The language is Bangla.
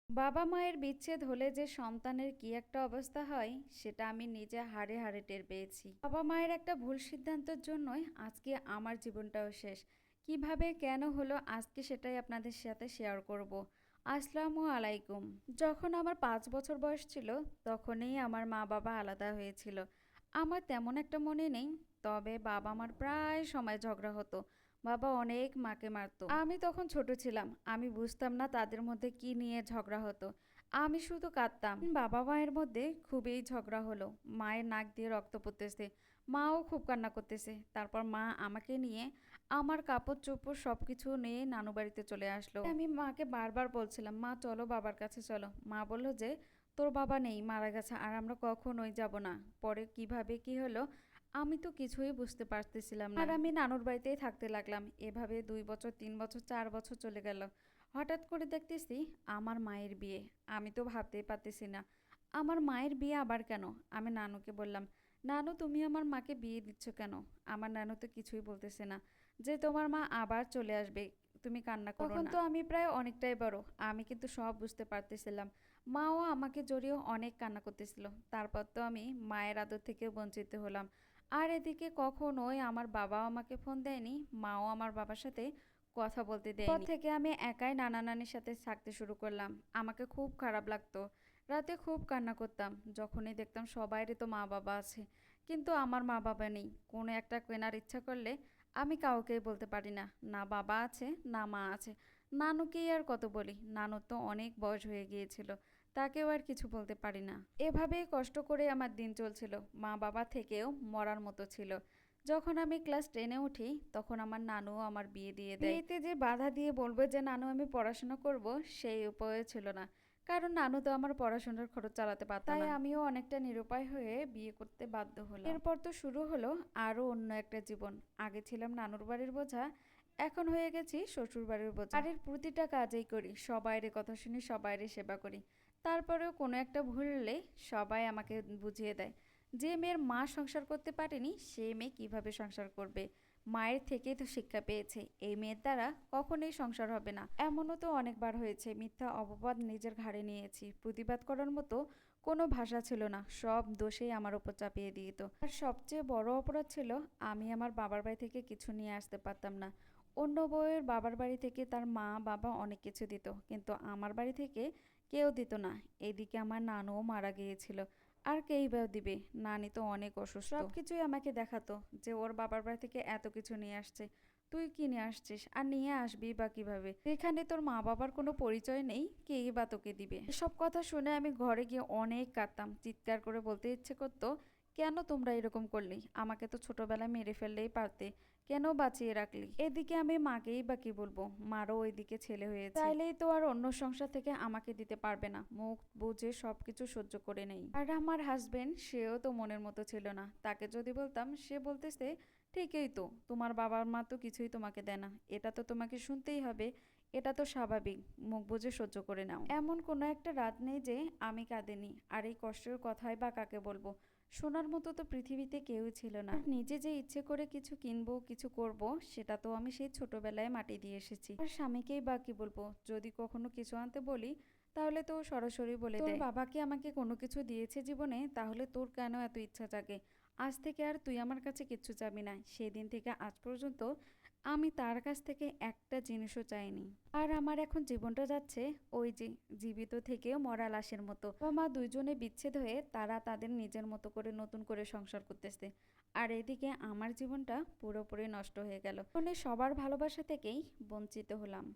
বাবা মায়ের বিচ্ছেদ হলে যে সন্তানের কি একটা অবস্থা হয় সেটা আমি নিজে হাড়ে হাড়ে টের পেয়েছি। বাবা মায়ের একটা ভুল সিদ্ধান্তের জন্যই আজকে আমার জীবনটাও শেষ। কিভাবে কেন হলো আজকে সেটাই আপনাদের সাথে শেয়ার করব। আসসালামু আলাইকুম। যখন আমার 5 বছর বয়স ছিল তখনই আমার মা বাবা আলাদা হয়েছিল। আমার তেমন একটা মনে নেই, তবে বাবা আমার প্রায় সময় ঝগড়া হতো। বাবা অনেক মাকে মারতো। আমি তখন ছোট ছিলাম, আমি বুঝতাম না তাদের মধ্যে কি নিয়ে ঝগড়া হতো। আমি শুধু কাঁদতাম। বাবা মায়ের মধ্যে খুবই ঝগড়া হলো। মায়ের নাক দিয়ে রক্ত পড়তেছে, মাও খুব কান্না করতেছে। তারপর মা আমাকে নিয়ে আমার কাপড় চোপড় সবকিছু নিয়ে নানু বাড়িতে চলে আসলো। আমি মাকে বারবার বলছিলাম, মা চলো বাবার কাছে চলো। মা বললো যে তোর বাবা নেই, মারা গেছে, আর আমরা কখনোই যাব না। পরে কিভাবে কি হলো আমি তো কিছুই বুঝতে পারতেছিলাম না। আর আমি নানুর বাড়িতেই থাকতে লাগলাম। এভাবে 2 বছর, 3 বছর, 4 বছর চলে গেল। হঠাৎ করে দেখতেছি আমার মায়ের বিয়ে। আমি তো ভাবতেই পারতেছি না আমার মায়ের বিয়ে আবার কেন। আমি নানুকে বললাম, নানু তুমি আমার মাকে বিয়ে দিচ্ছ কেন? আমার নানু তো কিছুই বলতেছে না, যে তোমার মা আবার চলে আসবে, তুমি কান্না করো না। তখন তো আমি প্রায় অনেকটাই বড়, আমি কিন্তু সব বুঝতে পারতেছিলাম। মাও আমাকে জড়িয়েও অনেক কান্না করতেছিল। তারপর তো আমি মায়ের আদর থেকে বঞ্চিত হলাম। আর এদিকে কখনোই আমার বাবাও আমাকে ফোন দেয়নি, মাও আমার বাবার সাথে কথা বলতে দেয়নি। পর থেকে আমি একাই নানা নানির সাথে থাকতে শুরু করলাম। আমাকে খুব খারাপ লাগতো, রাতে খুব কান্না করতাম যখনই দেখতাম সবাইরই তো মা বাবা আছে, কিন্তু আমার মা বাবা নেই। কোনো একটা কেনার ইচ্ছা করলে আমি কাউকেই বলতে পারি না, না বাবা আছে না মা আছে। নানুকেই আর কত বলি, নানুর তো অনেক বয়স হয়ে গিয়েছিল, তাকেও আর কিছু বলতে পারি না। এভাবেই কষ্ট করে আমার দিন চলছিল। মা বাবা থেকেও মরার মতো ছিল। যখন আমি ক্লাস 10-এ উঠি তখন আমার নানু আমার বিয়ে দিয়ে দেয়। বিয়েতে যে বাধা দিয়ে বলবে যে নানু আমি পড়াশোনা করব, সেই উপায় ছিল না। কারণ নানু তো আমার পড়াশোনার খরচ চালাতে পারতো না। তাই আমিও অনেকটা নিরুপায় হয়ে বিয়ে করতে বাধ্য হলাম। এরপর তো শুরু হলো আরো অন্য একটা জীবন। আগে ছিলাম নানুর বাড়ির বোঝা, এখন হয়ে গেছি শ্বশুর বাড়ির বোঝা। বাড়ির প্রতিটা কাজেই করি, সবাইরে কথা শুনি, সবাইরে সেবা করি। তারপরেও কোনো একটা ভুল হলে সবাই আমাকে বুঝিয়ে দেয়, যে মেয়ের মা সংসার করতে পারেনি সে মেয়ে কিভাবে সংসার করবে। মায়ের থেকেই তো শিক্ষা পেয়েছে, এই মেয়ের দ্বারা কখনোই সংসার হবে না। এমনও তো অনেকবার হয়েছে মিথ্যা অপবাদ নিজের ঘাড়ে নিয়েছি, প্রতিবাদ করার মতো কোনো ভাষা ছিল না, সব দোষেই আমার ওপর চাপিয়ে দিত। আর সবচেয়ে বড় অপরাধ ছিল আমি আমার বাবার বাড়ি থেকে কিছু নিয়ে আসতে পারতাম না। অন্য বউয়ের বাবার বাড়ি থেকে তার মা বাবা অনেক কিছু দিত, কিন্তু আমার বাড়ি থেকে কেউ দিত না। এদিকে আমার নানুও মারা গিয়েছিল, আর কেই বা দিবে। নানি তো অনেক অসুস্থ, সবকিছুই আমাকে দেখাতো যে ওর বাবার বাড়ি থেকে এত কিছু নিয়ে আসছে, তুই কি নিয়ে আসছিস, আর নিয়ে আসবি বা কিভাবে, এখানে তোর মা বাবার কোনো পরিচয় নেই, কেই বা তোকে দিবে। সব কথা শুনে আমি ঘরে গিয়ে অনেক কাঁদতাম, চিৎকার করে বলতে ইচ্ছে করতো, কেন তোমরা এরকম করলি, আমাকে তো ছোটবেলায় মেরে ফেললেই পারতে, কেন বাঁচিয়ে রাখলি। এদিকে আমি মাকেই বা কি বলবো, মারও ওইদিকে ছেলে হয়েছে, চাইলেই তো আর অন্য সংসার থেকে আমাকে দিতে পারবে না, মুখ বুঝে সবকিছু সহ্য করে নেই। আর আমার হাজবেন্ড সেও তো মনের মতো ছিল না, তাকে যদি বলতাম সে বলতেছে, ঠিকই তো, তোমার বাবার মা তো কিছুই তোমাকে দেয় না, এটা তো তোমাকে শুনতেই হবে, এটা তো স্বাভাবিক, মুখ বুঝে সহ্য করে নাও। এমন কোনো একটা রাত নেই যে আমি কাঁদিনি। আর এই কষ্টের কথাই বা কাকে বলবো, শোনার মতো তো পৃথিবীতে কেউই ছিল না। নিজে যে ইচ্ছে করে কিছু কিনবো কিছু করব, সেটা তো আমি সেই ছোটবেলায় মাটি দিয়ে এসেছি। আর স্বামীকেই বা কি বলবো, যদি কখনো কিছু আনতে বলি তাহলে তো সরাসরি বলে দেয়, তোর বাবাকে আমাকে কোনো কিছু দিয়েছে জীবনে, তাহলে তোর কেন এত ইচ্ছা জাগে, আজ থেকে আর তুই আমার কাছে কিচ্ছু চাবি না। সেদিন থেকে আজ পর্যন্ত আমি তার কাছ থেকে একটা জিনিসও চাইনি। আর আমার এখন জীবনটা যাচ্ছে ওই যে জীবিত থেকেও মরা লাশের মতো। বাবা মা দুইজনে বিচ্ছেদ হয়ে তারা তাদের নিজের মতো করে নতুন করে সংসার করতেছে, আর এদিকে আমার জীবনটা পুরোপুরি নষ্ট হয়ে গেল। সবার ভালোবাসা থেকেই বঞ্চিত হলাম।